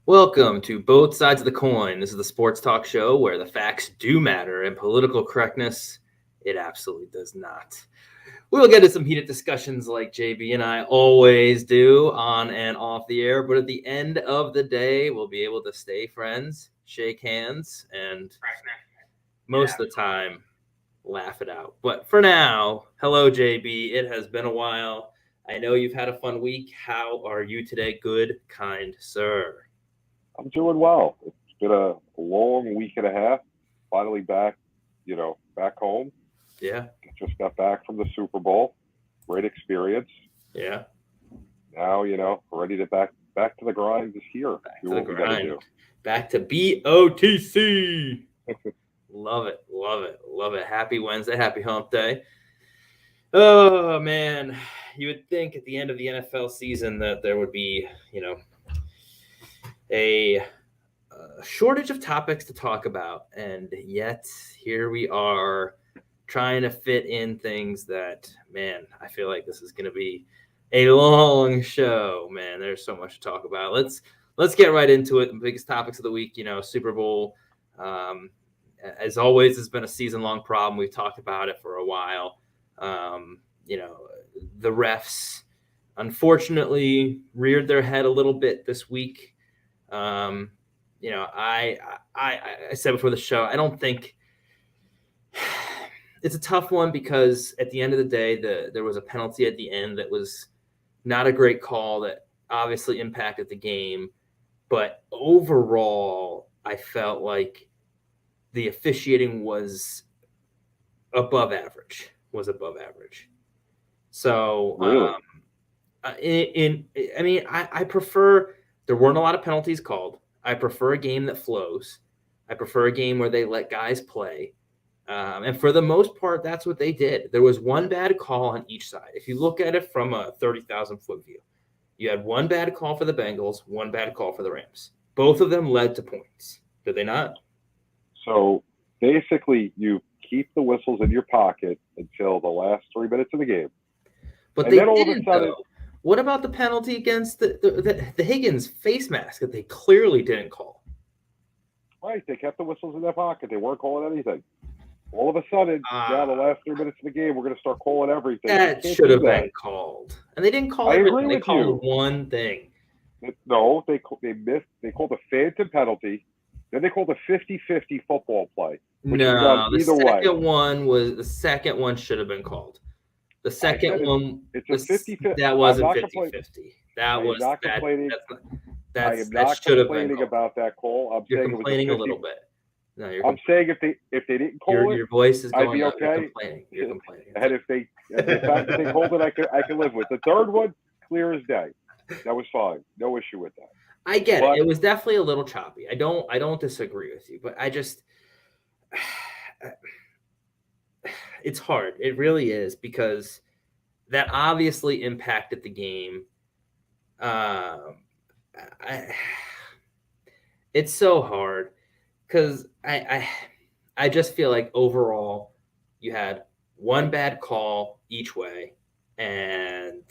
Welcome to Both Sides of the Coin. This is the sports talk show where the facts do matter and political correctness, it absolutely does not. We'll get into some heated discussions like JB and I always do on and off the air, but at the end of the day, we'll be able to stay friends, shake hands, and most of the time, laugh it out. But for now, hello, JB. It has been a while. I know you've had a fun week. How are you today, good, kind sir? I'm doing well. It's been a long week and a half. Finally back, back home. Yeah. Just got back from the Super Bowl. Great experience. Yeah. Now, ready to back to the grind this year. Back Do to the what we gotta grind. do. Back to BOTC. Love it. Love it. Love it. Happy Wednesday. Happy hump day. Oh, man. You would think at the end of the NFL season that there would be, a shortage of topics to talk about. And yet here we are trying to fit in things that, man, I feel like this is going to be a long show, man. There's so much to talk about. Let's get right into it. The biggest topics of the week, Super Bowl. As always, has been a season-long problem. We've talked about it for a while. The refs unfortunately reared their head a little bit this week. I said before the show, I don't think it's a tough one because at the end of the day, there was a penalty at the end that was not a great call that obviously impacted the game. But overall, I felt like the officiating was above average. So, Really? I prefer. There weren't a lot of penalties called. I prefer a game that flows. I prefer a game where they let guys play. And for the most part, that's what they did. There was one bad call on each side. If you look at it from a 30,000-foot view, you had one bad call for the Bengals, one bad call for the Rams. Both of them led to points. Did they not? So basically, you keep the whistles in your pocket until the last 3 minutes of the game. But And they then all of a didn't, sudden, though. What about the penalty against the Higgins face mask that they clearly didn't call? right, they kept the whistles in their pocket. They weren't calling anything. All of a sudden, now the last 3 minutes of the game, we're going to start calling everything. That should have been called. And they didn't call I everything. agree They with called you. one thing. No, they missed. They called a phantom penalty. Then they called a 50-50 football play. Which No, the second one should have been called. The second one, it's a 50-50. that wasn't 50-50. That was not that. complaining. That I am not should have been complaining called. about that call. I'm You're saying complaining it was a little bit. No, I'm saying if they didn't call it, your voice is going I'd be up. okay. You're complaining. And the fact that they called it, I can live with. The third one, clear as day. That was fine. No issue with that. I get it. It was definitely a little choppy. I don't disagree with you, but I just it's hard. It really is because that obviously impacted the game. It's so hard because I just feel like overall you had one bad call each way, and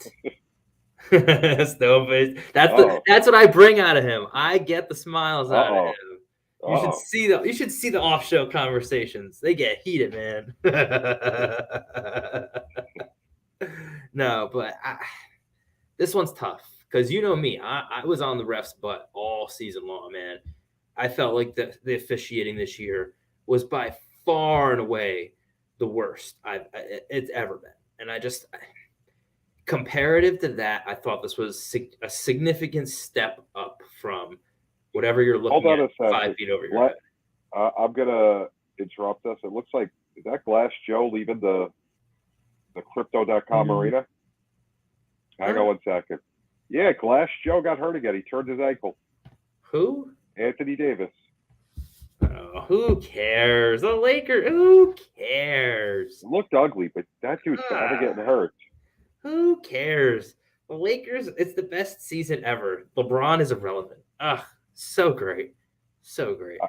that's what I bring out of him. I get the smiles out of him. You should see the off-show conversations. They get heated, man. No, but this one's tough because you know me. I was on the ref's butt all season long, man. I felt like the officiating this year was by far and away the worst it's ever been, and comparative to that, I thought this was a significant step up from whatever you're looking at 5 feet over your head. I'm gonna interrupt us. It looks like, is that Glass Joe leaving the crypto.com arena? Hang on 1 second. Yeah, Glass Joe got hurt again. He turned his ankle. Who? Anthony Davis. Oh, who cares? The Lakers. Who cares? It looked ugly, but that dude's never getting hurt. Who cares? The Lakers, it's the best season ever. LeBron is irrelevant. So great. So great.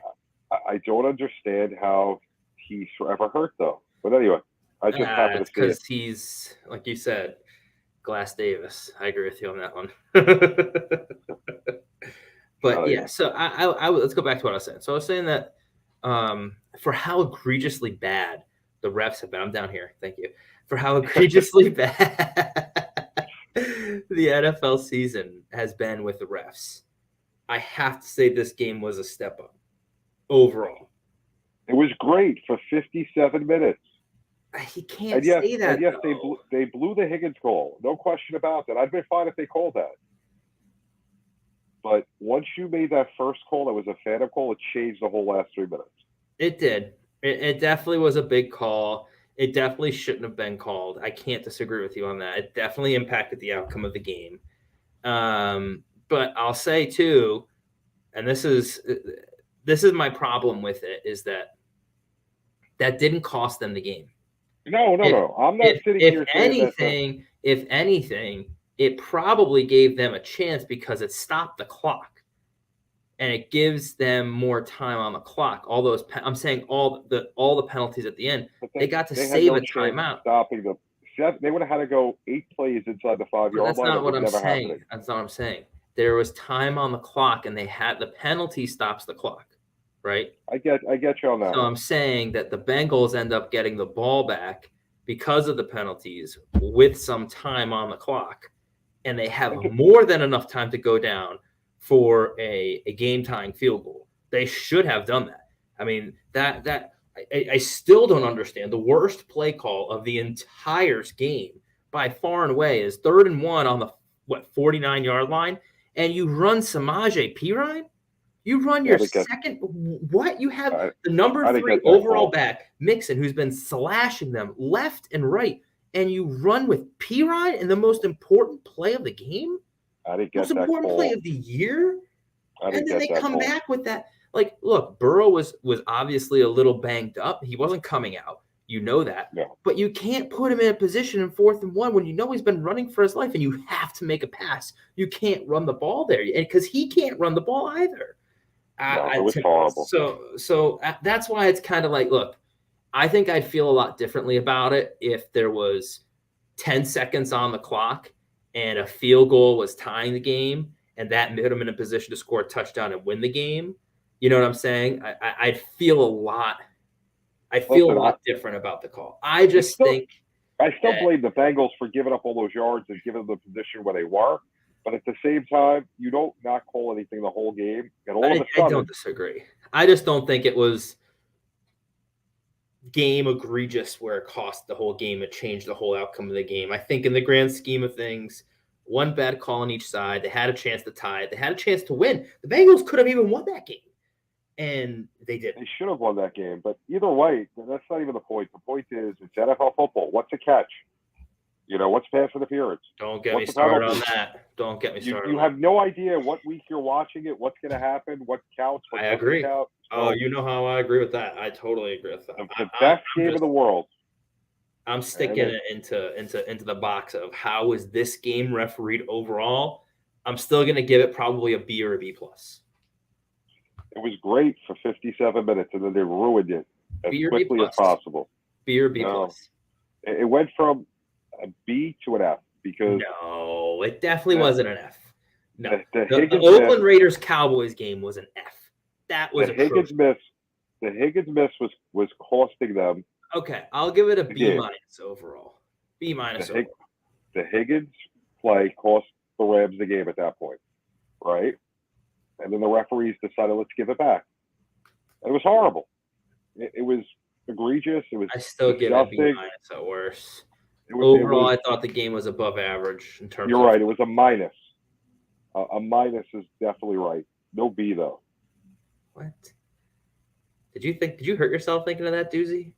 I don't understand how he's forever hurt, though. But anyway, I just happened to see it. Because he's, like you said, Glass Davis. I agree with you on that one. But yeah, so I let's go back to what I was saying. So I was saying that for how egregiously bad the refs have been, I'm down here. Thank you. For how egregiously bad the NFL season has been with the refs, I have to say this game was a step up overall. It was great for 57 minutes. He can't say that. And yes, though. they blew the Higgins goal. No question about that. I'd been fine if they called that. But once you made that first call, that was a phantom call, it changed the whole last 3 minutes. It did. It definitely was a big call. It definitely shouldn't have been called. I can't disagree with you on that. It definitely impacted the outcome of the game. But I'll say too, and this is my problem with it, is that didn't cost them the game. No. I'm not sitting here saying that. If anything, it probably gave them a chance because it stopped the clock, and it gives them more time on the clock. I'm saying all the penalties at the end, they got to save a timeout. Stopping them. They would have had to go 8 plays inside the 5-yard line. That's not what I'm saying. That's not what I'm saying. There was time on the clock, and they had the penalty stops the clock, right? I get you on that. So I'm saying that the Bengals end up getting the ball back because of the penalties with some time on the clock, and they have more than enough time to go down for a game-tying field goal. They should have done that. I mean, I still don't understand. The worst play call of the entire game by far and away is 3rd and 1 on the 49-yard line, and you run Samaje Perine? You run your second – what? You have the number 3 overall back, Mixon, who's been slashing them left and right, and you run with Perine in the most important play of the game? I didn't get that most important play of the year? And then they come back with that. Like, look, Burrow was obviously a little banged up. He wasn't coming out. You know that. No. But you can't put him in a position in 4th and 1 when you know he's been running for his life and you have to make a pass. You can't run the ball there because he can't run the ball either. It was horrible. So that's why it's kind of like, look, I think I'd feel a lot differently about it if there was 10 seconds on the clock and a field goal was tying the game and that put him in a position to score a touchdown and win the game. You know what I'm saying? I'd feel a lot. I feel a lot different about the call. I still blame the Bengals for giving up all those yards and giving them the position where they were. But at the same time, you don't not call anything the whole game. And all of a sudden, I don't disagree. I just don't think it was game egregious where it cost the whole game and changed the whole outcome of the game. I think in the grand scheme of things, one bad call on each side. They had a chance to tie it. They had a chance to win. The Bengals could have even won that game. And they didn't. They should have won that game. But either way, that's not even the point. The point is, it's NFL football. What's a catch? What's pass interference? Don't get me started on that. Don't get me started. You have no idea what week you're watching it, what's going to happen, what counts. I agree. Oh, you know how I agree with that. I totally agree with that. The best game of the world. I'm sticking it into the box of how is this game refereed overall. I'm still going to give it probably a B or a B plus. It was great for 57 minutes, and then they ruined it as quickly as possible. B or B plus. It went from a B to an F because no, it definitely wasn't an F. No, the Oakland Raiders Cowboys game was an F. That was the Higgins miss. The Higgins miss was costing them. Okay, I'll give it a B minus overall. B minus overall. The Higgins play cost the Rams the game at that point, right? And then the referees decided, let's give it back. And it was horrible. It was egregious. It was. I still give it a B minus at worst. Overall, I thought the game was above average in terms. You're right. It was a minus. A minus is definitely right. No B though. What? Did you hurt yourself thinking of that doozy?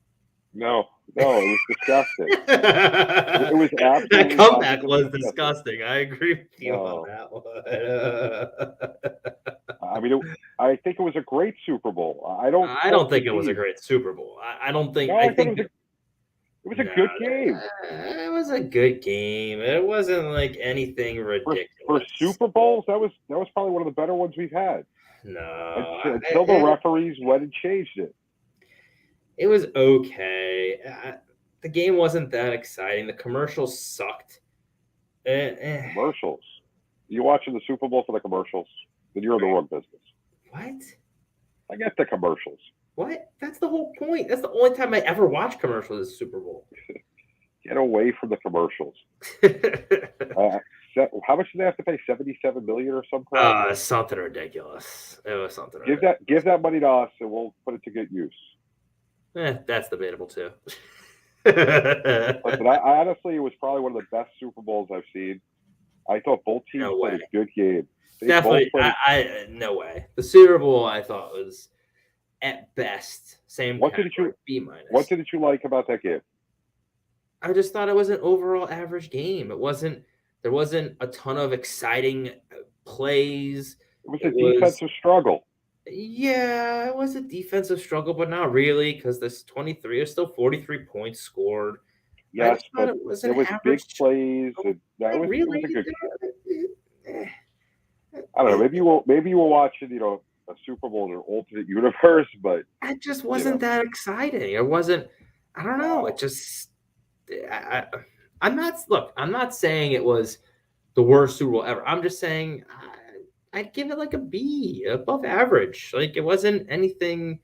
No, it was disgusting. It was absolutely. That comeback was disgusting. I agree with you on that one. I mean, I think it was a great Super Bowl. I don't think it was a great Super Bowl. I don't think. No, I think it was a good game. It was a good game. It wasn't like anything ridiculous. For Super Bowls, that was probably one of the better ones we've had. No, until the referees went and changed it. It was okay. The game wasn't that exciting. The commercials sucked. Commercials. You watching the Super Bowl for the commercials? then you're in the wrong business. What? I get the commercials. What? That's the whole point. That's the only time I ever watch commercials is Super Bowl. Get away from the commercials. How much did they have to pay? $77 million or something? Something ridiculous. It was something. Give that money to us, and we'll put it to good use. That's debatable too. Listen, I honestly, it was probably one of the best Super Bowls I've seen. I thought both teams played a good game. Definitely, no way. The Super Bowl I thought was at best same. What did you B-? What did you like about that game? I just thought it was an overall average game. There wasn't a ton of exciting plays. It was a defensive struggle. Yeah, it was a defensive struggle, but not really because there's 23 or still 43 points scored. Yes, but it was big plays. And it was a good game. I don't know. Maybe you were watching, a Super Bowl in an alternate universe, but it just wasn't that exciting. It wasn't. I don't know. It just. I'm not saying it was the worst Super Bowl ever. I'm just saying I'd give it like a B, above average. Like it wasn't anything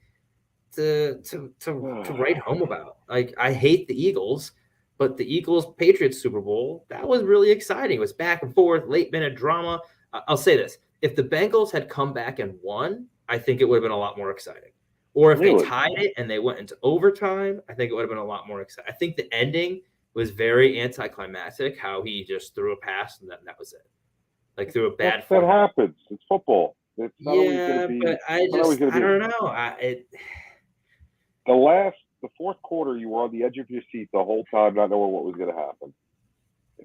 to write home about. Like I hate the Eagles, but the Eagles Patriots Super Bowl, that was really exciting. It was back and forth, late minute drama. I'll say this: if the Bengals had come back and won, I think it would have been a lot more exciting. Or if they tied it and they went into overtime, I think it would have been a lot more exciting. I think the ending was very anticlimactic, how he just threw a pass and that was it. Like threw a bad. That happens. It's football. It's not always going to be. But I don't know. The fourth quarter, you were on the edge of your seat the whole time, not knowing what was going to happen.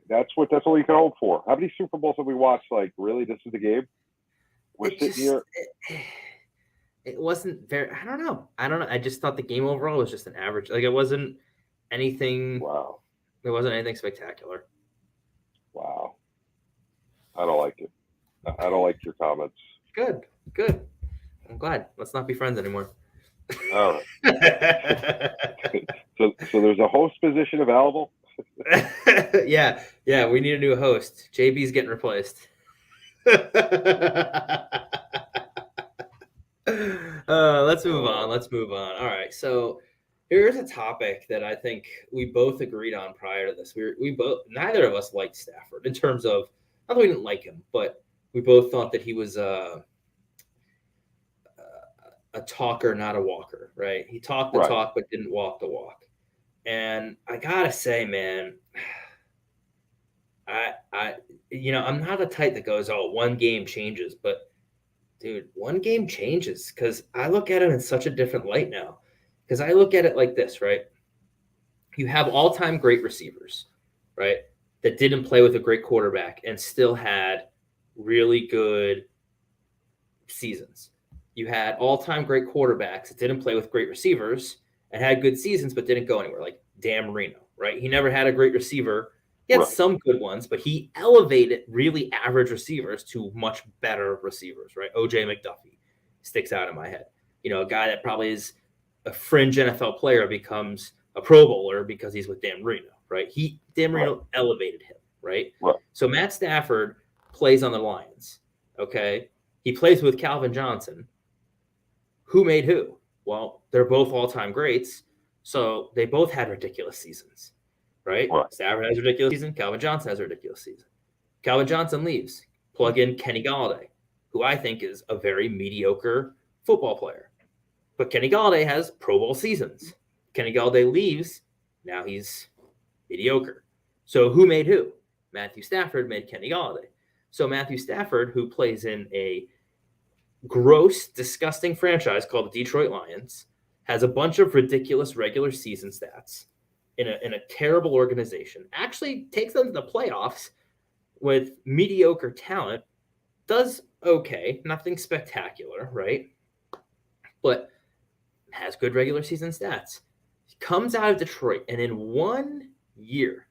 That's all you can hope for. How many Super Bowls have we watched? Like, really, this is the game? We're sitting here. It wasn't very. I don't know. I just thought the game overall was just an average. Like it wasn't anything. Wow. It wasn't anything spectacular. Wow. I don't like it. I don't like your comments. Good. I'm glad. Let's not be friends anymore. All right. so there's a host position available? Yeah. We need a new host. JB's getting replaced. Let's move on. All right. So here's a topic that I think we both agreed on prior to this. Neither of us liked Stafford in terms of, not that we didn't like him, but we both thought that he was a talker, not a walker, right? He talked the talk, but didn't walk the walk. And I gotta say, man, I'm not a type that goes, oh, one game changes, but dude, one game changes because I look at him in such a different light now. Because I look at it like this, right? You have all-time great receivers, right, that didn't play with a great quarterback and still had really good seasons. You had all-time great quarterbacks that didn't play with great receivers and had good seasons but didn't go anywhere, like Dan Marino, right? He never had a great receiver. He had some good ones, but he elevated really average receivers to much better receivers, right? O.J. McDuffie sticks out in my head. A guy that probably is a fringe NFL player becomes a Pro Bowler because he's with Dan Marino, right? Dan Marino elevated him, right? So Matt Stafford plays on the Lions, okay? He plays with Calvin Johnson. Who made who? Well, they're both all-time greats, so they both had ridiculous seasons, right? Stafford has a ridiculous season. Calvin Johnson has a ridiculous season. Calvin Johnson leaves. Plug in Kenny Golladay, who I think is a very mediocre football player. But Kenny Golladay has Pro Bowl seasons. Kenny Golladay leaves. Now he's mediocre. So who made who? Matthew Stafford made Kenny Golladay. So Matthew Stafford, who plays in a gross, disgusting franchise called the Detroit Lions, has a bunch of ridiculous regular season stats in a terrible organization, actually takes them to the playoffs with mediocre talent, does okay, nothing spectacular, right? But has good regular season stats. He comes out of Detroit and in 1 year,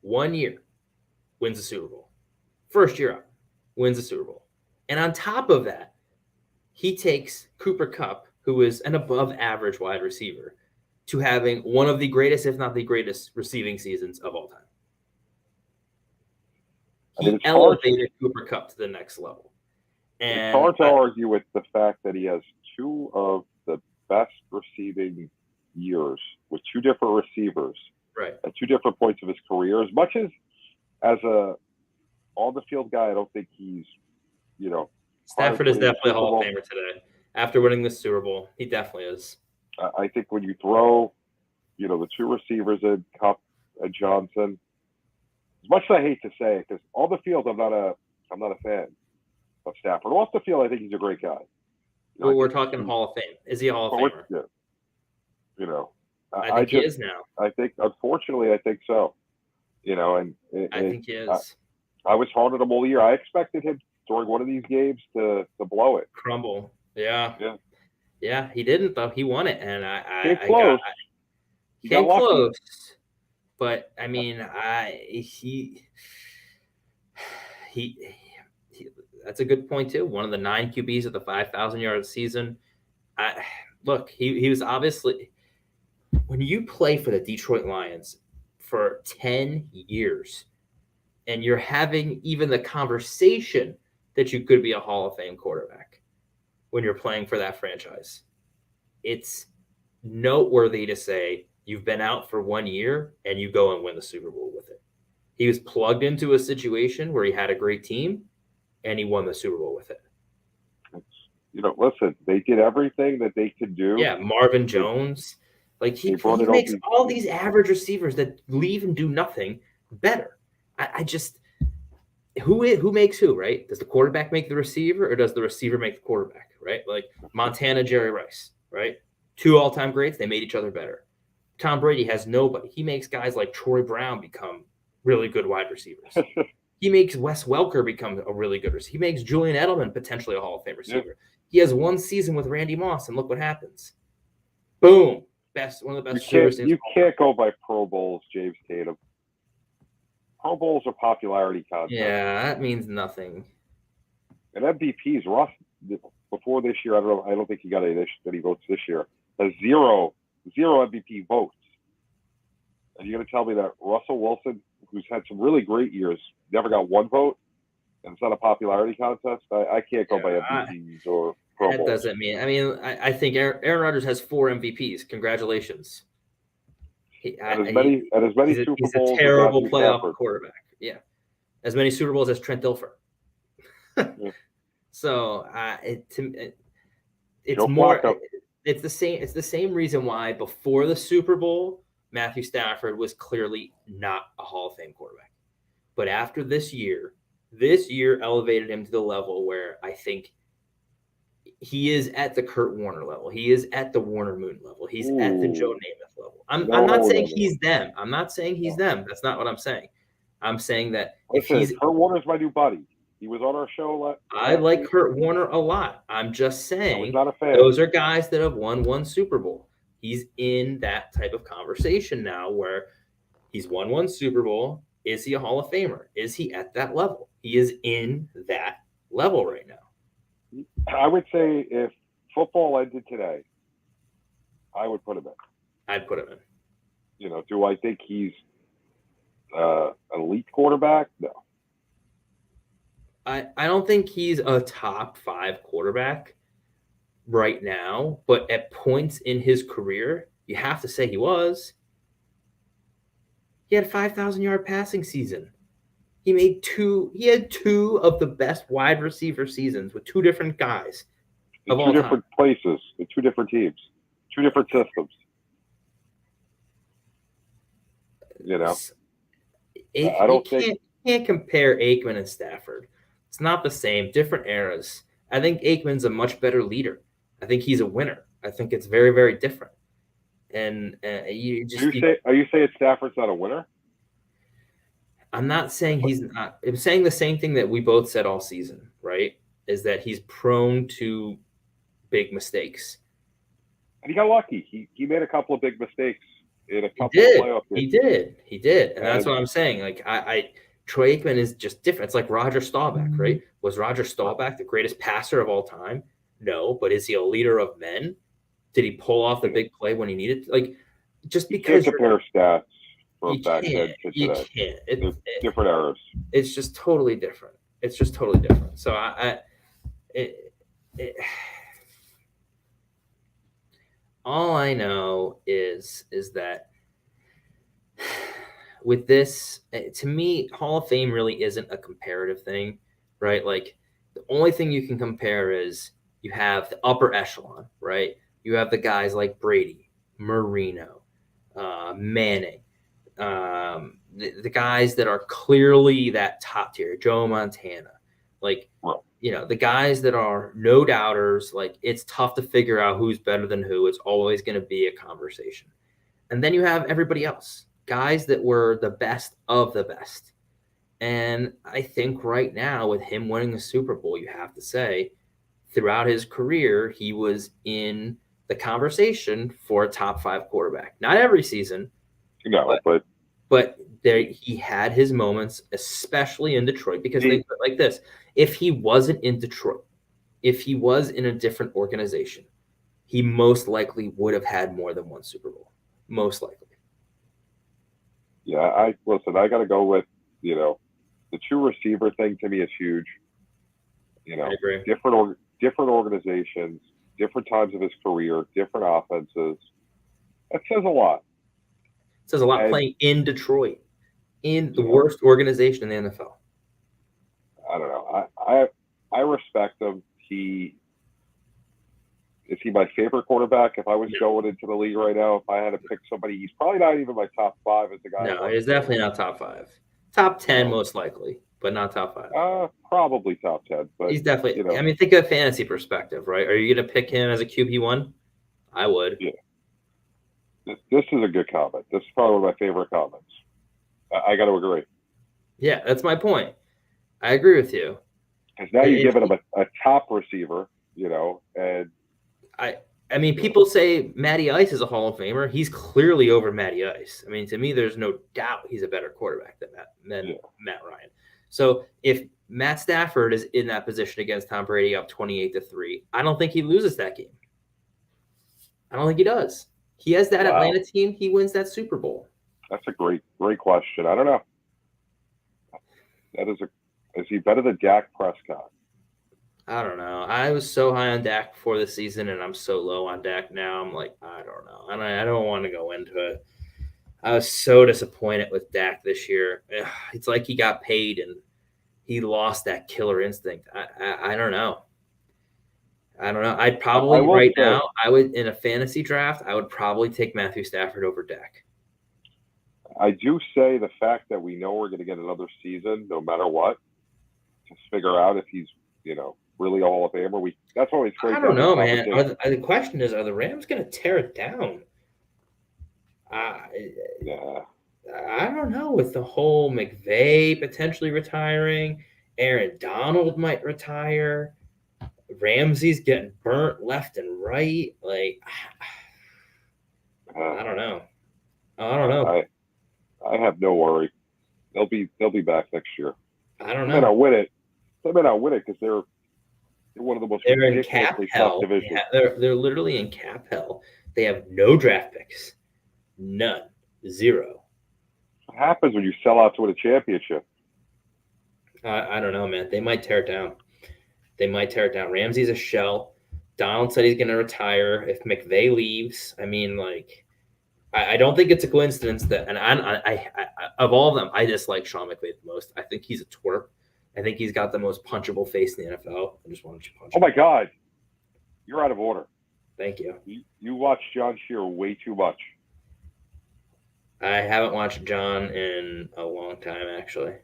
wins the Super Bowl. First year out, wins the Super Bowl. And on top of that, he takes Cooper Kupp, who is an above average wide receiver, to having one of the greatest, if not the greatest, receiving seasons of all time. He elevated Cooper Kupp to the next level. And it's hard to argue with the fact that he has two of the best receiving years with two different receivers at two different points of his career. As much as a on-the-field guy, I don't think he's, Stafford is definitely a Hall of Famer today. After winning the Super Bowl, he definitely is. I think when you throw, the two receivers in Kupp and Johnson, as much as I hate to say it, because on the field I'm not a fan of Stafford. Off the field, I think he's a great guy. Well, we're talking Hall of Fame. Is he a Hall of Famer? Yeah. I think he is now. I think, unfortunately, I think so. I think he is. I was hard on him all year. I expected him during one of these games to blow it. Crumble. Yeah. He didn't though. He won it, and came close. But I mean, he that's a good point too. One of the 9 QBs at the 5,000-yard season. Look, he was obviously, when you play for the Detroit Lions for 10 years, and you're having even the conversation that you could be a Hall of Fame quarterback when you're playing for that franchise, it's noteworthy to say you've been out for 1 year and you go and win the Super Bowl with it. He was plugged into a situation where he had a great team and he won the Super Bowl with it. Listen, they did everything that they could do. Yeah, Marvin Jones. Like he makes all these average receivers that leave and do nothing better. I just, who makes who, right? Does the quarterback make the receiver, or does the receiver make the quarterback, right? Like Montana, Jerry Rice, right? 2 all-time greats, they made each other better. Tom Brady has nobody. He makes guys like Troy Brown become really good wide receivers. He makes Wes Welker become a really good receiver. He makes Julian Edelman potentially a Hall of Fame receiver. Yeah. He has 1 season with Randy Moss, and look what happens. Boom. One of the best receivers. You can't go by Pro Bowls, James Tatum. Pro Bowls are popularity contests. Yeah, that means nothing. And MVPs, Russ, before this year, I don't think he got any votes this year. Has zero MVP votes. And you're going to tell me that Russell Wilson, who's had some really great years, never got 1 vote, and it's not a popularity contest? I can't go by MVPs or Pro Bowls. That doesn't mean. I think Aaron Rodgers has 4 MVPs. Congratulations. He's a terrible playoff quarterback. Yeah, as many Super Bowls as Trent Dilfer. Yeah. So it's more. It's the same. It's the same reason why before the Super Bowl, Matthew Stafford was clearly not a Hall of Fame quarterback. But after this year elevated him to the level where I think he is at the Kurt Warner level. He is at the Warner Moon level. He's at the Joe Namath level. I'm not saying he's them. I'm not saying he's them. That's not what I'm saying. I'm saying that Kurt Warner's my new buddy. He was on our show. I like Kurt Warner a lot. I'm just saying, I was not a fan. Those are guys that have won 1 Super Bowl. He's in that type of conversation now where he's won 1 Super Bowl. Is he a Hall of Famer? Is he at that level? He is in that level right now. I would say if football ended today, I would put him in. I'd put him in. Do I think he's an elite quarterback? No. I don't think he's a top 5 quarterback right now, but at points in his career, you have to say he was. He had a 5,000-yard passing season. He had 2 of the best wide receiver seasons with 2 different guys. In 2 different places, in 2 different teams, 2 different systems. You can't compare Aikman and Stafford. It's not the same. Different eras. I think Aikman's a much better leader. I think he's a winner. I think it's very, very different. And are you saying Stafford's not a winner? I'm not saying he's not. I'm saying the same thing that we both said all season, right? Is that he's prone to big mistakes. And he got lucky. He made a couple of big mistakes in a couple of playoff games. He did. And that's what I'm saying. Like Troy Aikman is just different. It's like Roger Staubach, right? Was Roger Staubach the greatest passer of all time? No, but is he a leader of men? Did he pull off the big play when he needed to? Like, just because you can't compare stats from back then to you today. Can't. Different eras. It's just totally different. So it, all I know is that with this, to me, Hall of Fame really isn't a comparative thing, right? Like the only thing you can compare is you have the upper echelon, right? You have the guys like Brady, Marino, Manning, the guys that are clearly that top tier, Joe Montana, like, the guys that are no doubters. Like, it's tough to figure out who's better than who. It's always going to be a conversation. And then you have everybody else, guys that were the best of the best. And I think right now, with him winning the Super Bowl, you have to say, throughout his career, he was in the conversation for a top 5 quarterback. Not every season, but there he had his moments, especially in Detroit. Because think of it like this: if he wasn't in Detroit, if he was in a different organization, he most likely would have had more than one Super Bowl. Most likely. Yeah, I got to go with, the true receiver thing to me is huge. I agree. Different organizations, different times of his career, different offenses. That says a lot. It says a lot playing in Detroit, in the worst organization in the NFL. I don't know. I respect him. Is he my favorite quarterback? If I was going into the league right now, if I had to pick somebody, he's probably not even my top 5 as the guy. No, he's definitely not top 5. Top 10 most likely, but not top 5. Probably top 10. But he's definitely. I mean, think of a fantasy perspective, right? Are you going to pick him as a QB1? I would. Yeah. This is a good comment. This is probably one of my favorite comments. I got to agree. Yeah, that's my point. I agree with you. Because now you're giving him a top receiver, and I mean, people say Matty Ice is a Hall of Famer. He's clearly over Matty Ice. I mean, to me, there's no doubt he's a better quarterback than Matt Ryan. So if Matt Stafford is in that position against Tom Brady up 28-3, I don't think he loses that game. I don't think he does. He has that Atlanta team. He wins that Super Bowl. That's a great question. I don't know. Is he better than Dak Prescott? I don't know. I was so high on Dak before the season, and I'm so low on Dak now. I'm like, I don't know. And I don't want to go into it. I was so disappointed with Dak this year. It's like he got paid and he lost that killer instinct. I don't know. I'd probably now, I would, in a fantasy draft, I would probably take Matthew Stafford over Dak. I do say the fact that we know we're going to get another season, no matter what, to figure out if he's, really a Hall of Famer. That's always great. I don't know, man. The question is, are the Rams going to tear it down? Yeah. I don't know. With the whole McVay potentially retiring, Aaron Donald might retire. Ramsey's getting burnt left and right. Like, I don't know. I have no worry. They'll be back next year. I don't know. They may not win it. They may not win it because they're one of the most ridiculously tough divisions. They're literally in cap hell. They have no draft picks. None. 0. What happens when you sell out to win a championship? I don't know, man. They might tear it down. Ramsey's a shell. Donald said he's going to retire if McVay leaves. I mean, like, I don't think it's a coincidence that, and I of all of them, I dislike Sean McVay the most. I think he's a twerp. I think he's got the most punchable face in the NFL. I just wanted you to punch him. Oh my God, you're out of order. Thank you. You watch Jon Shearer way too much. I haven't watched Jon in a long time, actually.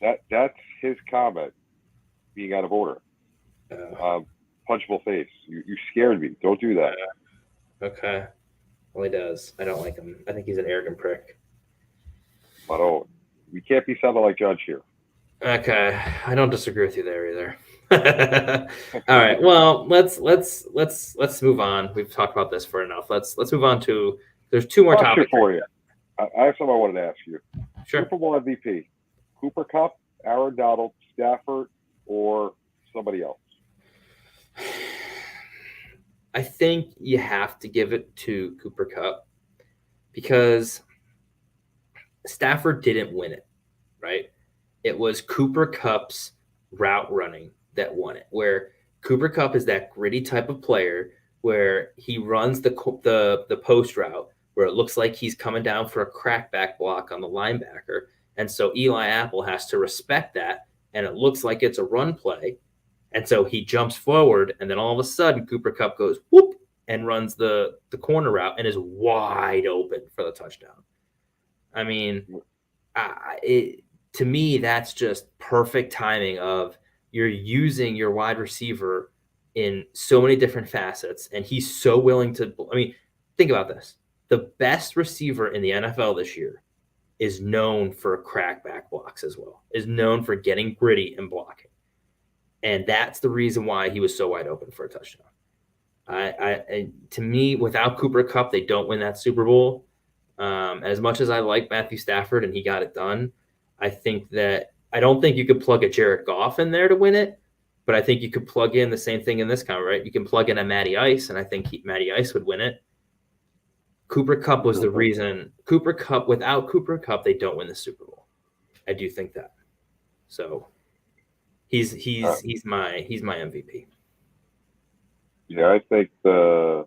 That's his comment, being out of order. Punchable face. You scared me. Don't do that. Okay. Well, he does. I don't like him. I think he's an arrogant prick. But we can't be sounding like Jon Shearer. Okay, I don't disagree with you there either. All right. Well, let's move on. We've talked about this for enough. Let's move on to. There's 2 more topics for you. I have something I wanted to ask you. Sure. Super Bowl MVP: Cooper Kupp, Aaron Donald, Stafford, or somebody else? I think you have to give it to Cooper Kupp because Stafford didn't win it, right? It was Cooper Kupp's route running that won it, where Cooper Kupp is that gritty type of player where he runs the post route where it looks like he's coming down for a crackback block on the linebacker. And so Eli Apple has to respect that, and it looks like it's a run play. And so he jumps forward, and then all of a sudden Cooper Kupp goes whoop and runs the corner route and is wide open for the touchdown. I mean, to me, that's just perfect timing of you're using your wide receiver in so many different facets, and he's so willing to. I mean, think about this. The best receiver in the NFL this year is known for crackback blocks as well, is known for getting gritty and blocking. And that's the reason why he was so wide open for a touchdown. To me, without Cooper Kupp, they don't win that Super Bowl. As much as I like Matthew Stafford and he got it done, I don't think you could plug a Jared Goff in there to win it, but I think you could plug in the same thing in this kind, right? You can plug in a Matty Ice, and I think Matty Ice would win it. Cooper Kupp was the reason. Without Cooper Kupp, they don't win the Super Bowl. I do think that. So he's my MVP. Yeah, I think there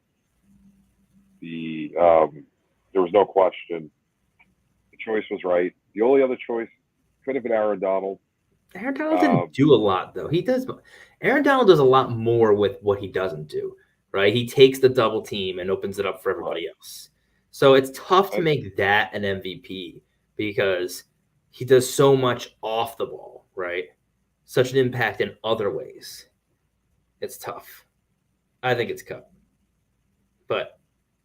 was no question. The choice was right. The only other choice could have been Aaron Donald. Aaron Donald didn't do a lot, though. Aaron Donald does a lot more with what he doesn't do, right? He takes the double team and opens it up for everybody else. So it's tough to make that an MVP because he does so much off the ball, right? Such an impact in other ways. It's tough. I think it's Kupp. But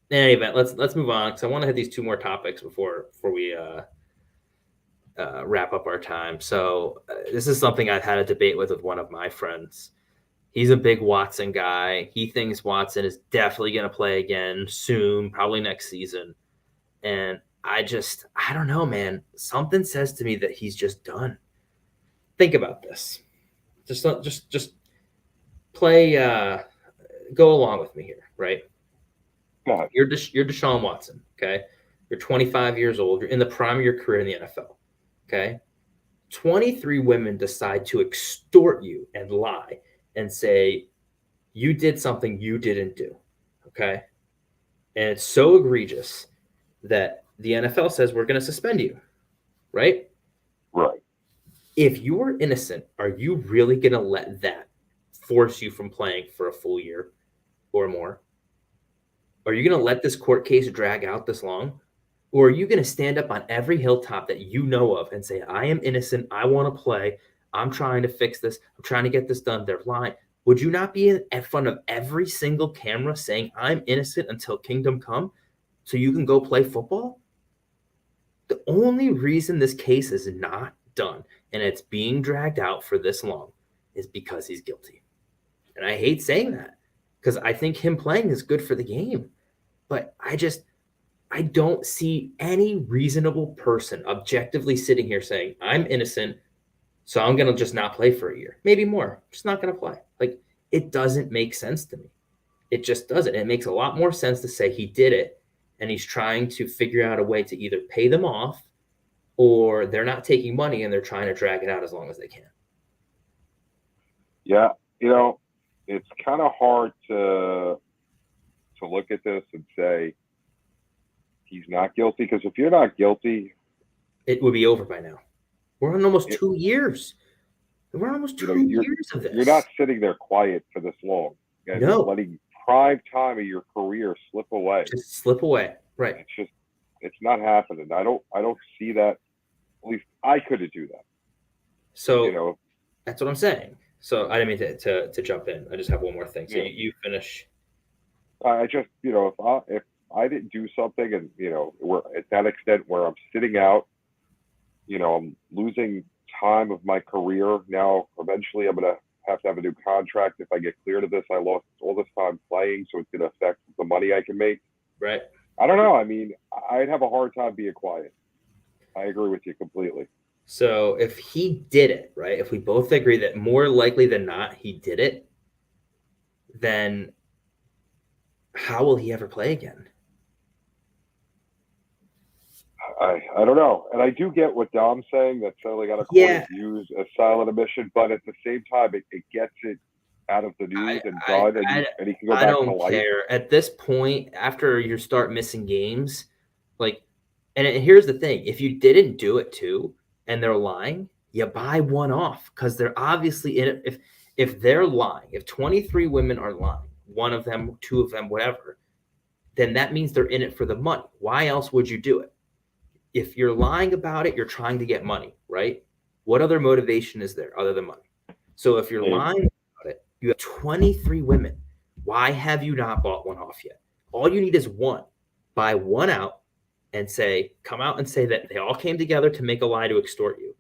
in any event, let's move on because I want to hit these two more topics before we wrap up our time. So this is something I've had a debate with one of my friends. He's a big Watson guy. He thinks Watson is definitely going to play again soon, probably next season. And I don't know, man. Something says to me that he's just done. Think about this. Just play. Go along with me here, right? God. You're Deshaun Watson, okay? You're 25 years old. You're in the prime of your career in the NFL, okay? 23 women decide to extort you and lie and say you did something you didn't do, okay? And it's so egregious that the NFL says we're going to suspend you, right? Right. If you're innocent, are you really going to let that force you from playing for a full year or more? Are you going to let this court case drag out this long? Or are you going to stand up on every hilltop that you know of and say, I am innocent, I want to play, I'm trying to fix this, I'm trying to get this done, they're lying? Would you not be in front of every single camera saying, I'm innocent until kingdom come so you can go play football? The only reason this case is not done and it's being dragged out for this long is because he's guilty. And I hate saying that because I think him playing is good for the game. But I don't see any reasonable person objectively sitting here saying, I'm innocent, so I'm going to just not play for a year. Maybe more. I'm just not going to play. Like, it doesn't make sense to me. It just doesn't. It makes a lot more sense to say he did it and he's trying to figure out a way to either pay them off or they're not taking money and they're trying to drag it out as long as they can. Yeah, it's kind of hard to look at this and say he's not guilty, because if you're not guilty, it would be over by now. We're on almost 2 years. We're almost 2 years of this. You're not sitting there quiet for this long. And no. Letting prime time of your career slip away. Just slip away. Right. It's not happening. I don't see that. At least I couldn't do that. So that's what I'm saying. So I didn't mean to jump in. I just have one more thing. So you finish. I just, if I didn't do something and, we're at that extent where I'm sitting out, I'm losing time of my career. Now, eventually I'm going to have a new contract. If I get cleared of this, I lost all this time playing, so it's going to affect the money I can make. Right. I don't know. I mean, I'd have a hard time being quiet. I agree with you completely. So if he did it, right, if we both agree that more likely than not he did it, then how will he ever play again? I don't know. And I do get what Dom's saying, that settling out of court Yeah, is used as silent admission, but at the same time, it gets it out of the news and I, done, and he can go I back to don't life. care at this point. After you start missing games, like, and here's the thing: if you didn't do it too, and they're lying, you buy one off because they're obviously in it. If they're lying, if 23 women are lying, one of them, two of them, whatever, then that means they're in it for the money. Why else would you do it? If you're lying about it, you're trying to get money, right? What other motivation is there other than money? So if you're lying about it, you have 23 women. Why have you not bought one off yet? All you need is one. Buy one out and say, come out and say that they all came together to make a lie to extort you.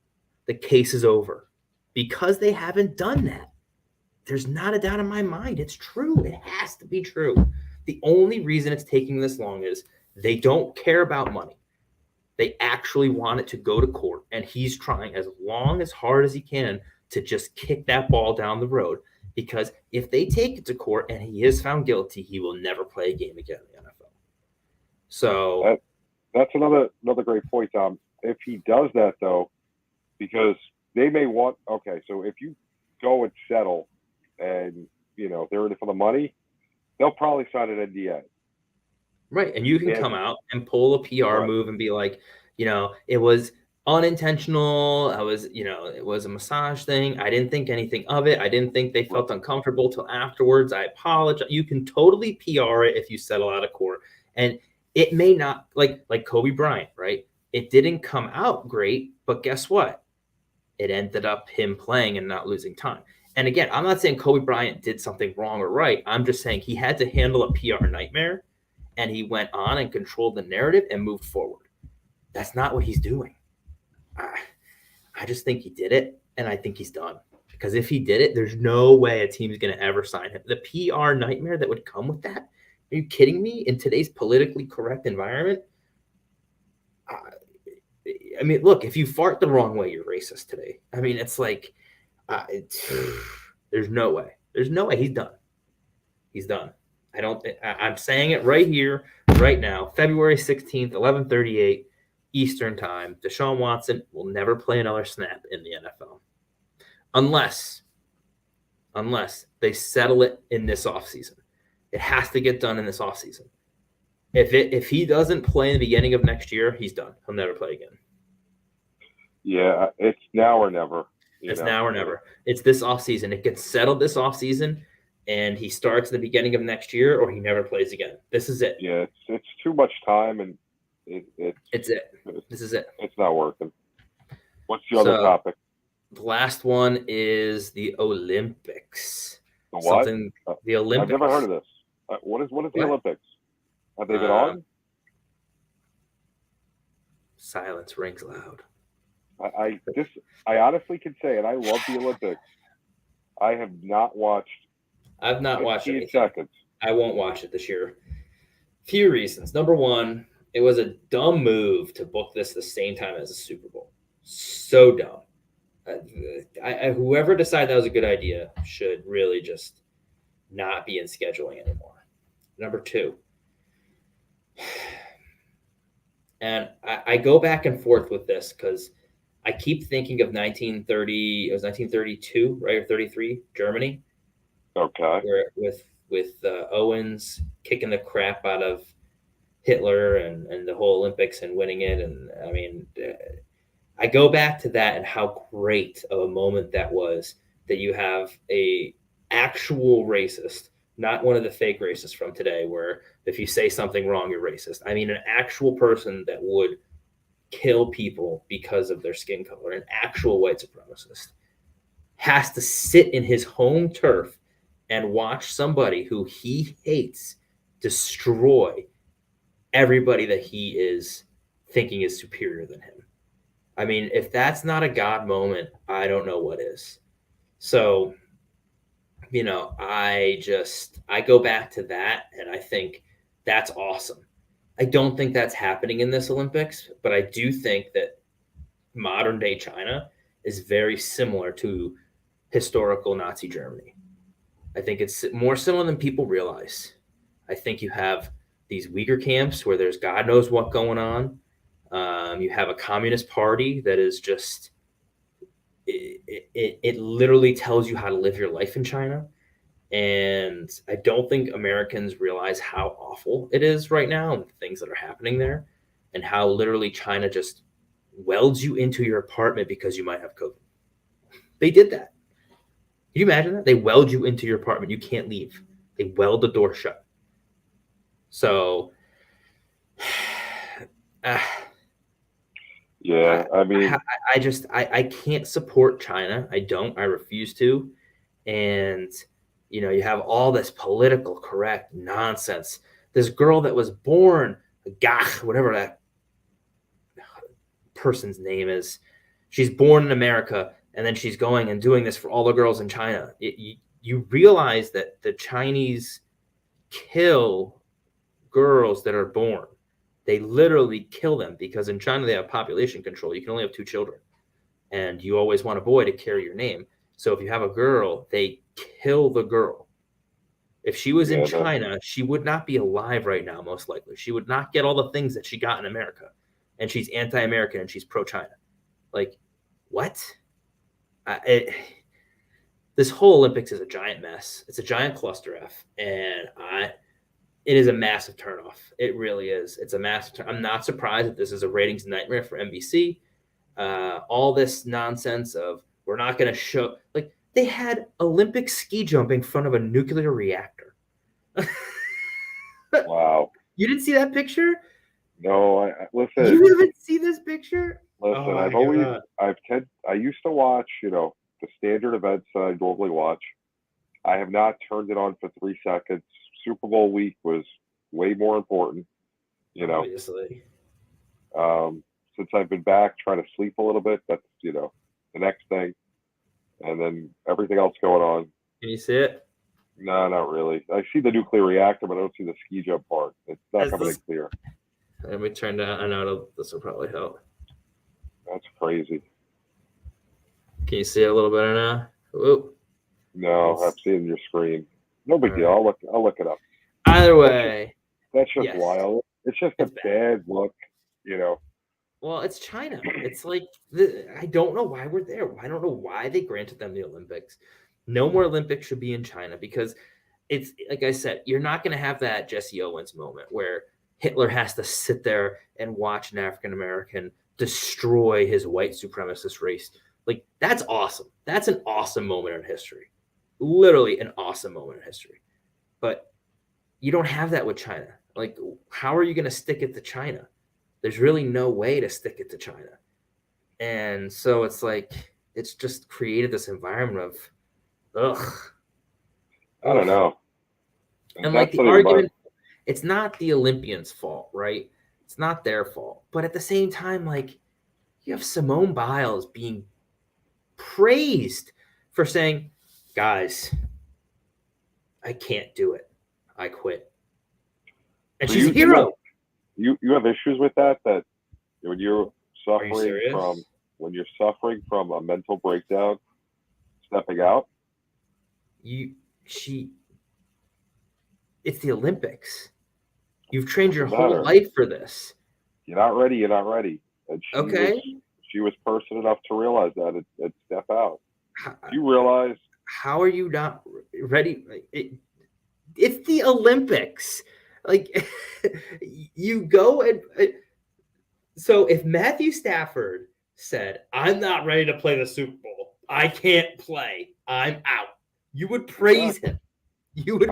The case is over. Because they haven't done that, there's not a doubt in my mind. It's true. It has to be true. The only reason it's taking this long is they don't care about money. They actually want it to go to court, and he's trying as hard as he can to just kick that ball down the road. Because if they take it to court and he is found guilty, he will never play a game again in the NFL. So that's another great point, Tom. If he does that, though, because they may want, okay, so if you go and settle and, they're in it for the money, they'll probably sign an NDA. right, and you can come out and pull a PR move and be like, it was unintentional. It was a massage thing. I didn't think anything of it. I didn't think they felt uncomfortable till afterwards. I apologize. You can totally PR it if you settle out of court. And it may not, like Kobe Bryant, right? It didn't come out great, but guess what? It ended up him playing and not losing time. And again, I'm not saying Kobe Bryant did something wrong or right. I'm just saying he had to handle a PR nightmare, and he went on and controlled the narrative and moved forward. That's not what he's doing. I just think he did it, and I think he's done. Because if he did it, there's no way a team's going to ever sign him. The PR nightmare that would come with that? Are you kidding me? In today's politically correct environment? I mean, look, if you fart the wrong way, you're racist today. I mean, it's like, there's no way. There's no way. He's done. He's done. I'm saying it right here, right now, February 16th, 11:38 Eastern time. Deshaun Watson will never play another snap in the NFL. Unless they settle it in this offseason. It has to get done in this offseason. If he doesn't play in the beginning of next year, he's done. He'll never play again. Yeah, it's now or never. It's now or never. It's this offseason. It gets settled this offseason, and he starts at the beginning of next year, or he never plays again. This is it. Yeah, it's too much time, and it's it. This is it. It's not working. What's the other topic? The last one is the Olympics. The what? The Olympics. I've never heard of this. What is the Olympics? Have they been on? Silence rings loud. I honestly can say, and I love the Olympics. I have not watched. I've not watched it. Seconds. I won't watch it this year. Few reasons. Number one, it was a dumb move to book this the same time as the Super Bowl. So dumb. Whoever decided that was a good idea should really just not be in scheduling anymore. Number two, and I go back and forth with this because I keep thinking of 1930. It was 1932, right, or 33, Germany. Okay. Where with Owens kicking the crap out of Hitler and the whole Olympics and winning it, and I mean, I go back to that and how great of a moment that was. That you have a actual racist, not one of the fake racists from today, where if you say something wrong, you're racist. I mean, an actual person that would kill people because of their skin color, an actual white supremacist, has to sit in his home turf and watch somebody who he hates destroy everybody that he is thinking is superior than him. I mean, if that's not a God moment, I don't know what is. So, I go back to that, and I think that's awesome. I don't think that's happening in this Olympics, but I do think that modern day China is very similar to historical Nazi Germany. I think it's more similar than people realize. I think you have these Uyghur camps where there's God knows what going on. You have a communist party that is just it literally tells you how to live your life in China. And I don't think Americans realize how awful it is right now and the things that are happening there, and how literally China just welds you into your apartment because you might have COVID. They did that. Can you imagine that? They weld you into your apartment. You can't leave. They weld the door shut. So, Yeah, I mean, I can't support China. I don't. I refuse to. And you have all this political correct nonsense. This girl that was born, Gach, whatever that person's name is, she's born in America, and then she's going and doing this for all the girls in China. You realize that the Chinese kill girls that are born. They literally kill them because in China they have population control. You can only have 2 children, and you always want a boy to carry your name. So if you have a girl, they kill the girl. If she was in China, she would not be alive right now, most likely. She would not get all the things that she got in America. And she's anti-American and she's pro-China. Like, what? This whole Olympics is a giant mess. It's a giant cluster F. And it is a massive turnoff. It really is. It's a massive I'm not surprised that this is a ratings nightmare for NBC. All this nonsense of we're not going to show, like, they had Olympic ski jumping in front of a nuclear reactor. Wow. You didn't see that picture? No, listen. You haven't seen this picture? Listen, I used to watch, the standard events that I normally watch. I have not turned it on for 3 seconds. Super Bowl week was way more important, Obviously. Since I've been back trying to sleep a little bit, that's, the next thing. And then everything else going on. Can you see it? No, not really. I see the nuclear reactor, but I don't see the ski jump part. It's not coming in clear. Let me turn down. I know this will probably help. That's crazy. Can you see it a little better now? Whoop. No, I'm seeing your screen. No big deal. I'll look it up. Either way. That's just wild. It's just a bad look, Well, it's China. It's like, I don't know why we're there. I don't know why they granted them the Olympics. No more Olympics should be in China because it's, like I said, you're not going to have that Jesse Owens moment where Hitler has to sit there and watch an African-American destroy his white supremacist race. Like, that's awesome. That's an awesome moment in history. Literally an awesome moment in history. But you don't have that with China. Like, how are you going to stick it to China? There's really no way to stick it to China. And so it's like, it's just created this environment of, I don't know. And like the argument, it's not the Olympians' fault, right? It's not their fault. But at the same time, like, you have Simone Biles being praised for saying, guys, I can't do it. I quit. And she's a hero. You have issues with that when you're suffering from a mental breakdown, stepping out? It's the Olympics. You've trained your whole life for this. You're not ready. And she was person enough to realize that and step out. You realize. How are you not ready? It's the Olympics. Like, you go and so if Matthew Stafford said, I'm not ready to play the Super Bowl, I can't play, I'm out, you would praise him. You would.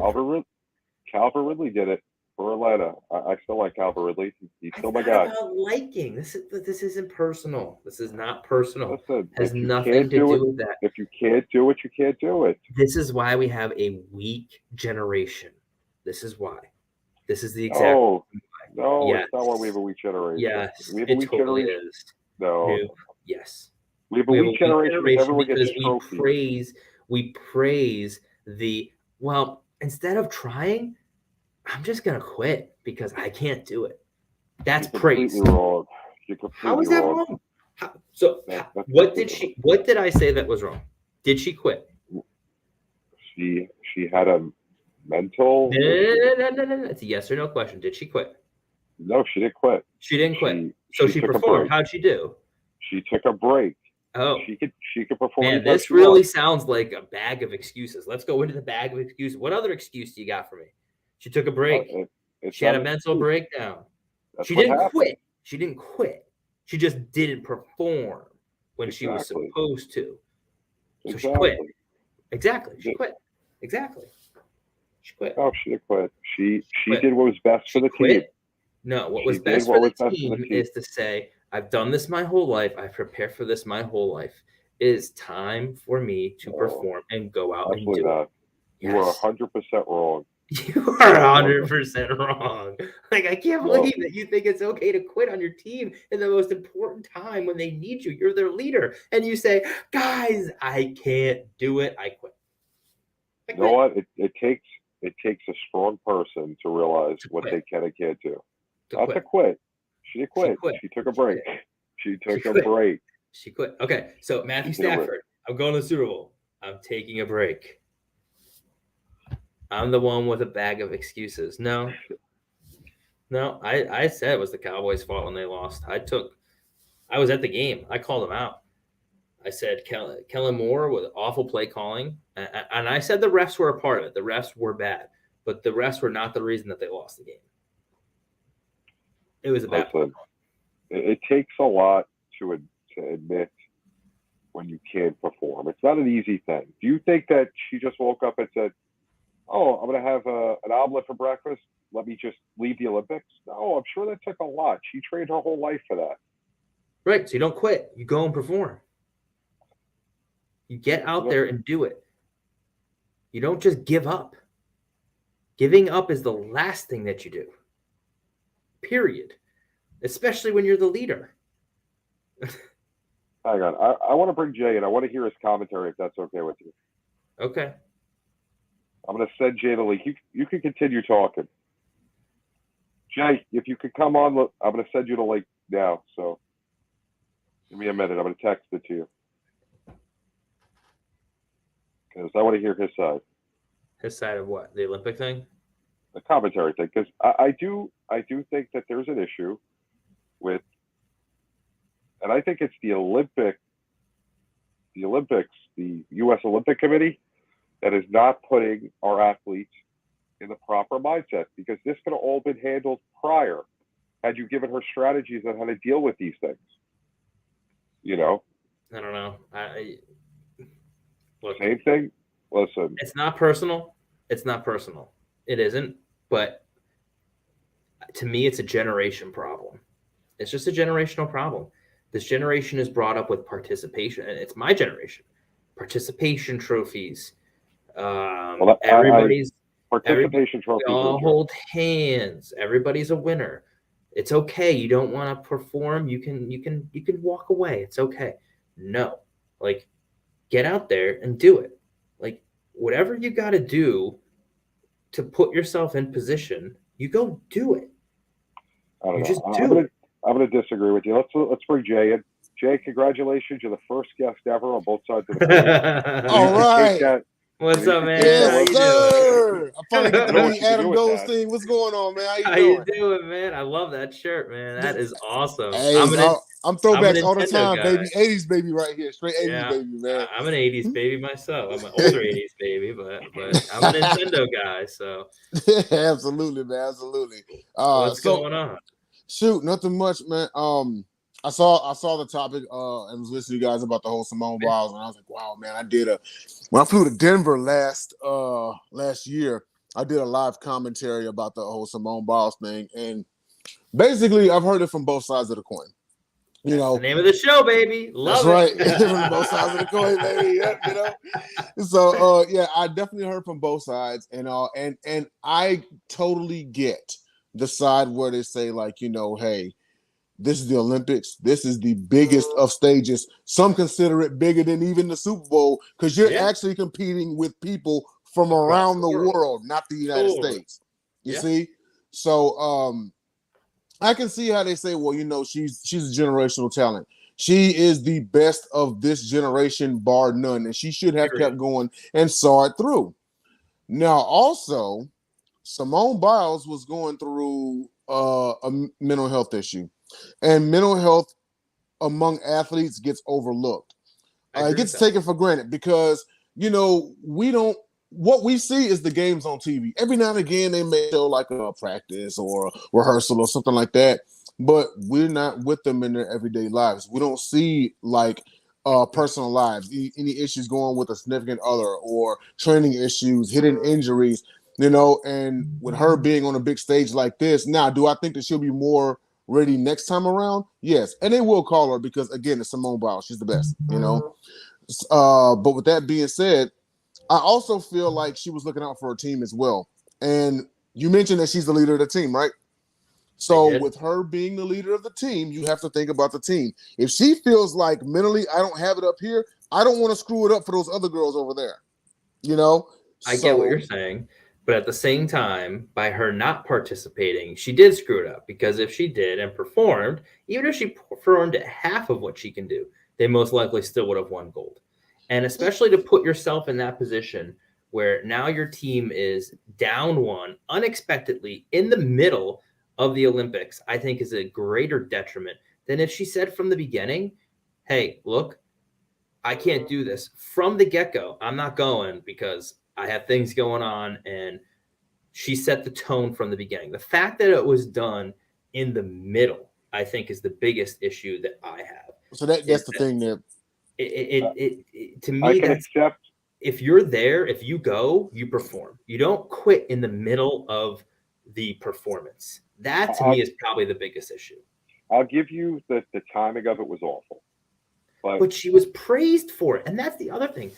Calvin Ridley did it for Atlanta. I still like Calvin Ridley. He's still my guy. About liking. This isn't personal. This is not personal. Listen, it has nothing to do with that. If you can't do it, you can't do it. This is why we have a weak generation. This is why. This is the exact. No, yes. It's not why we have a weak generation. Yes, we have a weak generation. Is. No. Yes. We have a weak generation because everyone gets trophies. We praise the, instead of trying, I'm just going to quit because I can't do it. That's praise. Wrong. How is that wrong? What did I say that was wrong? Did she quit? She had a mental. No. It's a yes or no question. Did she quit? No, she didn't quit. She didn't quit. So she performed. How'd she do? She took a break. Oh, she could perform. Man, this really sounds like a bag of excuses. Let's go into the bag of excuses. What other excuse do you got for me? She took a break. She had a mental breakdown. She didn't quit. She didn't quit. She just didn't perform when she was supposed to. So she quit. Exactly. She quit. Exactly. She quit. Oh, she didn't quit. She did what was best for the team. No, what was best for the team is to say, I've done this my whole life. I've prepared for this my whole life. It is time for me to perform and go out and do it. You are 100% wrong. You are 100% wrong. Like, I can't believe that you think it's okay to quit on your team in the most important time when they need you. You're their leader. And you say, guys, I can't do it. I quit. You know what? It takes a strong person to realize what they can and can't do. Not to quit. She didn't quit. She took a break. She took a break. She quit. Okay, so Matthew Stafford, I'm going to the Super Bowl. I'm taking a break. I'm the one with a bag of excuses. No, I said it was the Cowboys' fault when they lost. I was at the game. I called them out. I said Kellen Moore with awful play calling, and I said the refs were a part of it. The refs were bad, but the refs were not the reason that they lost the game. It was a bad play. It takes a lot to admit when you can't perform. It's not an easy thing. Do you think that she just woke up and said, "Oh, I'm going to have an omelet for breakfast. Let me just leave the Olympics"? No, I'm sure that took a lot. She trained her whole life for that. Right. So you don't quit. You go and perform. You get out there and do it. You don't just give up. Giving up is the last thing that you do. Period. Especially when you're the leader. Hang on. I want to bring Jay in. I want to hear his commentary if that's okay with you. Okay. I'm going to send Jay the link. You can continue talking. Jay, if you could come on, I'm going to send you the link now. So give me a minute. I'm going to text it to you. Because I want to hear his side. His side of what? The Olympic thing? The commentary thing. Because I do think that there's an issue with, and I think it's the Olympics, the U.S. Olympic Committee that is not putting our athletes in the proper mindset, because this could have all been handled prior had you given her strategies on how to deal with these things. You know? I don't know. Look, same thing. Listen. It's not personal. It's not personal. It isn't. But to me, it's a generation problem. It's just a generational problem. This generation is brought up with participation, and it's my generation. Participation trophies. Everybody's participation trophies. We all hold hands. Everybody's a winner. It's okay. You don't want to perform. You can walk away. It's okay. No, like, get out there and do it. Like, whatever you got to do to put yourself in position, you go do it. I don't know. I'm going to disagree with you. Let's bring Jay in. Jay, congratulations. You're the first guest ever on both sides of the coin. All right. What's up, man? Yes, sir. I finally get to meet Adam Goldstein. What's going on, man? How you doing, man? I love that shirt, man. That is awesome. Hey, I'm throwbacks all the time, guy. Baby. 80s baby right here. Straight 80s baby, man. I'm an 80s baby myself. I'm an older 80s baby, but I'm a Nintendo guy, so. Absolutely, man. Absolutely. What's going on? Shoot, nothing much, man. I saw the topic and was listening to you guys about the whole Simone Biles, and I was like, wow, man, when I flew to Denver last year, I did a live commentary about the whole Simone Biles thing, and basically I've heard it from both sides of the coin. You know, the name of the show, baby. Love it. That's right. From both sides of the coin, baby. Yep, you know. So yeah, I definitely heard from both sides, and I totally get the side where they say, like, you know, hey, this is the Olympics. This is the biggest of stages. Some consider it bigger than even the Super Bowl, because you're actually competing with people from around the world, not the United States. You see? So I can see how they say, well, you know, she's a generational talent. She is the best of this generation, bar none, and she should have kept going and saw it through. Now, also, Simone Biles was going through a mental health issue, and mental health among athletes gets overlooked. It gets taken for granted because we don't. What we see is the games on TV. Every now and again, they may show like a practice or a rehearsal or something like that, but we're not with them in their everyday lives. We don't see like personal lives, any issues going with a significant other or training issues, hidden injuries, and with her being on a big stage like this, now, do I think that she'll be more ready next time around? Yes. And they will call her because, again, it's Simone Biles. She's the best, But with that being said, I also feel like she was looking out for her team as well. And you mentioned that she's the leader of the team, right? So with her being the leader of the team, you have to think about the team. If she feels like mentally, I don't have it up here, I don't want to screw it up for those other girls over there. I get what you're saying. But at the same time, by her not participating, she did screw it up, because if she did and performed, even if she performed at half of what she can do, they most likely still would have won gold. And especially to put yourself in that position where now your team is down one unexpectedly in the middle of the Olympics, I think is a greater detriment than if she said from the beginning, hey, look, I can't do this. From the get-go, I'm not going because I have things going on, and she set the tone from the beginning. The fact that it was done in the middle, I think, is the biggest issue that I have. So that's the thing that to me, that's accept. If you're there, if you go, you perform. You don't quit in the middle of the performance. That to me is probably the biggest issue. I'll give you the timing of it was awful, but she was praised for it, and that's the other thing.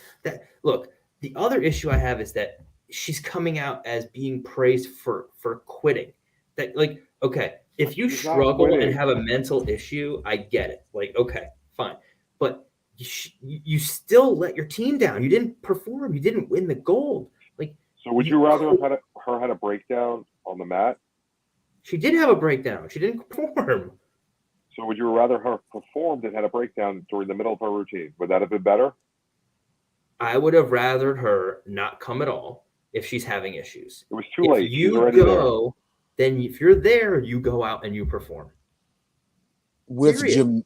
The other issue I have is that she's coming out as being praised for quitting. That, like, okay, if you struggle and have a mental issue, I get it. Like, okay, fine, but you still let your team down. You didn't perform. You didn't win the gold. Like, so would you rather have had a breakdown on the mat? She did have a breakdown. She didn't perform. So would you rather her performed and had a breakdown during the middle of her routine? Would that have been better? I would have rathered her not come at all if she's having issues. It was too late. You go, then if you're there, you go out and you perform. With Jim.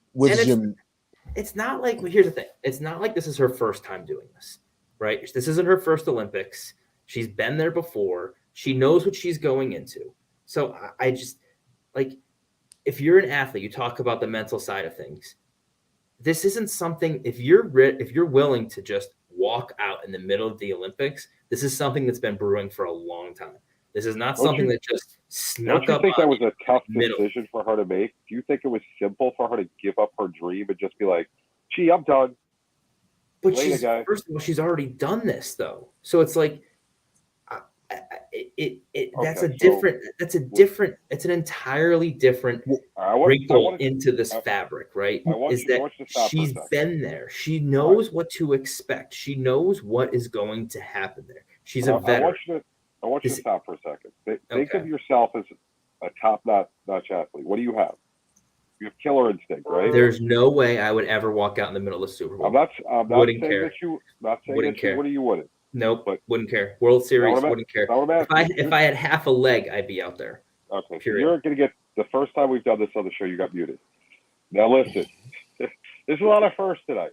It's not like, here's the thing. It's not like this is her first time doing this, right? This isn't her first Olympics. She's been there before. She knows what she's going into. So I just, like, if you're an athlete, you talk about the mental side of things. This isn't something, if you're willing to just walk out in the middle of the Olympics, this is something that's been brewing for a long time. This is not something that just snuck up. Don't you think that was a tough decision for her to make? Do you think it was simple for her to give up her dream and just be like, gee, I'm done? But first of all, she's already done this, though. So it's like, it's an entirely different wrinkle into this fabric, right? She's been there. She knows what to expect. She knows what is going to happen there. She's a veteran. I want you to stop for a second. Think of yourself as a top-notch athlete. What do you have? You have killer instinct, right? There's no way I would ever walk out in the middle of the Super Bowl. I'm not saying that you wouldn't. Nope, wouldn't care. World Series, wouldn't care. If I had half a leg, I'd be out there. Okay, so you're going to get, the first time we've done this on the show, you got muted. Now listen, there's a lot of firsts tonight.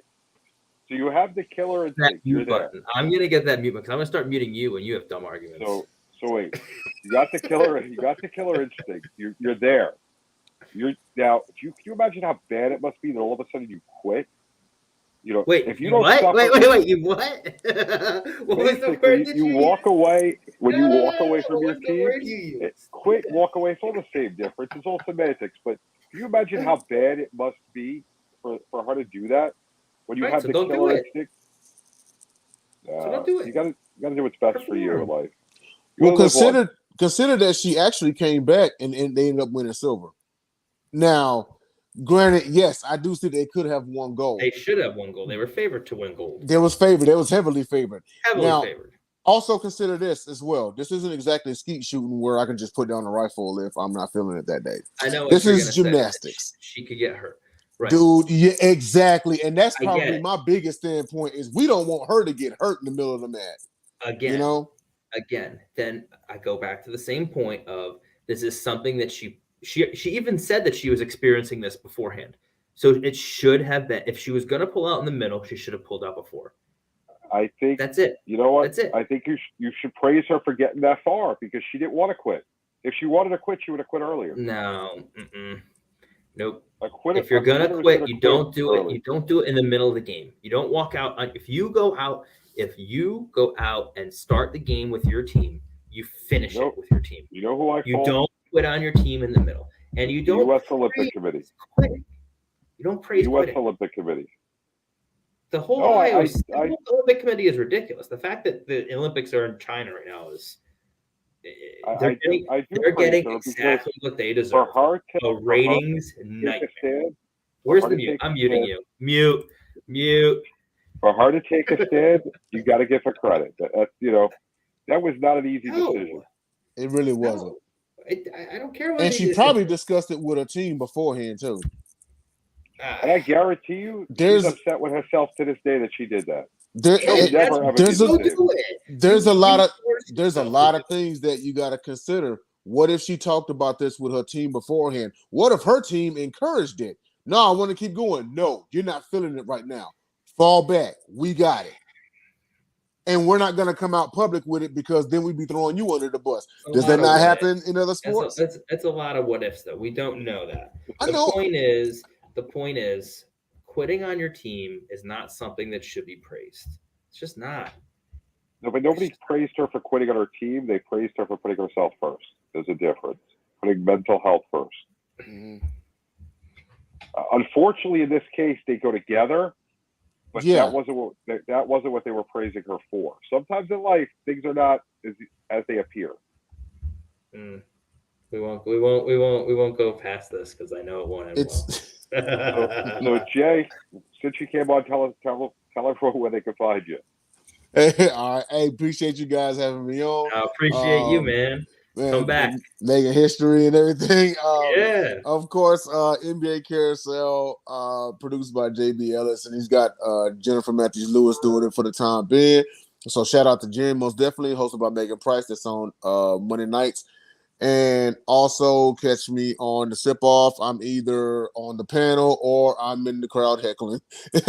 So you have the killer instinct. Mute button. I'm going to get that mute button because I'm going to start muting you when you have dumb arguments. So wait, you got the killer instinct. You're there. Now. Can you imagine how bad it must be that all of a sudden you quit? Wait, if you don't what? Suffer, wait, you what? What was the word you walk away when you walk away from your team? Quit, walk away. It's all the same difference. It's all semantics. But can you imagine how bad it must be for her to do that when you have the killer instinct? So don't do it. You got to do what's best for you in life. Well, consider that she actually came back and they ended up winning silver. Now, granted, yes, I do see they could have won gold. They should have won gold. They were favored to win gold. They was heavily favored. Favored. Also consider this as well. This isn't exactly skeet shooting where I can just put down a rifle if I'm not feeling it that day. I know. This is gymnastics. She could get hurt. Right. Dude, yeah, exactly. And that's probably my biggest standpoint is we don't want her to get hurt in the middle of the mat. Again, then I go back to the same point of This is something that she even said that she was experiencing this beforehand. So it should have been, if she was going to pull out in the middle, she should have pulled out before. I think that's it. You know what? That's it. I think you should praise her for getting that far because she didn't want to quit. If she wanted to quit, she would have quit earlier. No. Nope. If you're going to quit, you don't do it. You don't do it in the middle of the game. You don't walk out. If you go out and start the game with your team, you finish it with your team. You know who You don't quit on your team in the middle. And you don't U.S. Olympic Committee. Quitting. You don't praise U.S. quitting. Olympic Committee. The whole Olympic Committee is ridiculous. The fact that the Olympics are in China right now is they're getting exactly what they deserve. A ratings nightmare. Where's the mute? I'm muting you. Mute. For her to take a stand, you got to give her credit. That was not an easy decision. It really wasn't. I don't care what. And she probably discussed it with her team beforehand too. And I guarantee you, she's upset with herself to this day that she did that. There's a lot of things that you got to consider. What if she talked about this with her team beforehand? What if her team encouraged it? No, I want to keep going. No, you're not feeling it right now. Fall back. We got it. And we're not going to come out public with it because then we'd be throwing you under the bus. Does that not happen in other sports? It's a lot of what ifs, though. We don't know that. The point is, quitting on your team is not something that should be praised. It's just not. No, but nobody praised her for quitting on her team. They praised her for putting herself first. There's a difference. Putting mental health first. Mm-hmm. Unfortunately, in this case, they go together. But that wasn't what they were praising her for. Sometimes in life, things are not as they appear. We won't go past this because I know it won't end well. So Jay, since you came on, tell everyone where they can find you. All right. Hey, appreciate you guys having me on. I appreciate you, man. Come back. Making history and everything. Yeah. Of course, NBA Carousel, produced by JB Ellis, and he's got Jennifer Matthews Lewis doing it for the time being. So shout out to Jen, most definitely, hosted by Megan Price. That's on Monday nights. And also catch me on the Sip Off. I'm either on the panel or I'm in the crowd heckling. But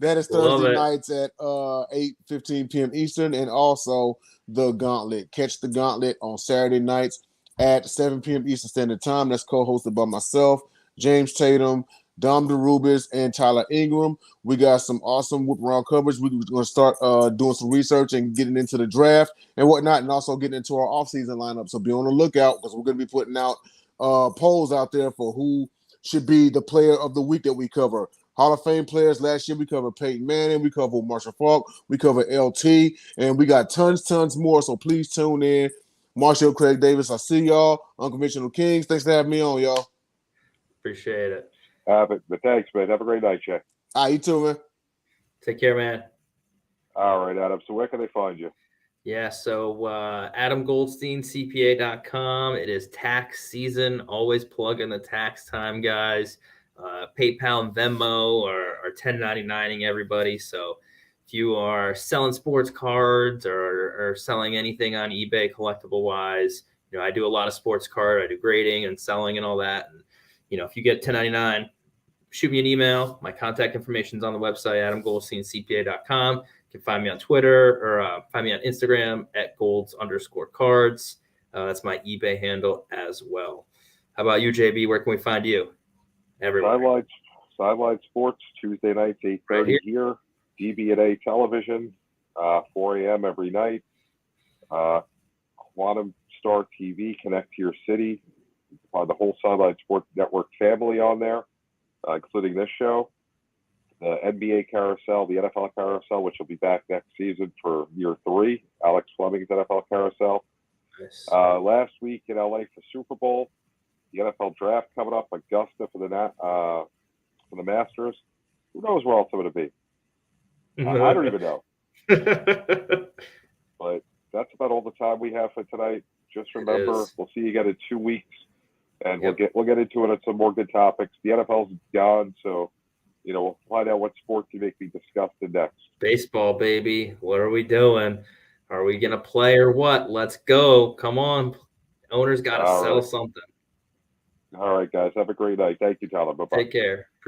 that is Thursday nights at 8:15 p.m. Eastern, and also the Gauntlet. Catch the Gauntlet on Saturday nights at 7 p.m. Eastern Standard Time. That's co-hosted by myself, James Tatum, Dom DeRubis, and Tyler Ingram. We got some awesome whip around coverage. We're going to start doing some research and getting into the draft and whatnot, and also getting into our offseason lineup. So be on the lookout because we're going to be putting out polls out there for who should be the player of the week that we cover. Hall of Fame players. Last year we covered Peyton Manning, we covered Marshall Faulk, we covered LT, and we got tons more. So please tune in. Marshall Craig Davis, I see y'all. Unconventional Kings. Thanks for having me on, y'all. Appreciate it. But thanks, man. Have a great night, Jay. All right, you too, man. Take care, man. All right, Adam. So where can they find you? Yeah, so Adam Goldstein, CPA.com. It is tax season. Always plug in the tax time, guys. PayPal and Venmo are 1099ing everybody. So if you are selling sports cards or selling anything on eBay collectible-wise, I do a lot of sports card. I do grading and selling and all that. And, if you get 1099, shoot me an email. My contact information is on the website, adamgoldsteincpa.com. You can find me on Twitter or find me on Instagram at golds_cards. That's my eBay handle as well. How about you, JB? Where can we find you? Everywhere. Sideline Sports, Tuesday nights, 8:30 here. DB&A Television, 4 a.m. every night. Quantum Star TV, connect to your city. The whole Sideline Sports Network family on there, including this show. The NBA Carousel, the NFL Carousel, which will be back next season for year 3. Alex Fleming's NFL Carousel. Nice. Last week in LA for Super Bowl. The NFL Draft coming up. Augusta for the Masters. Who knows where else I'm going to be? I don't even know. But that's about all the time we have for tonight. Just remember, we'll see you again in 2 weeks. And we'll get into it on some more good topics. The NFL's gone, so we'll find out what sports you make be discussed next. Baseball, baby. What are we doing? Are we gonna play or what? Let's go. Come on. Owners got to All sell right. something. All right, guys. Have a great night. Thank you, Tyler. Bye-bye. Take care.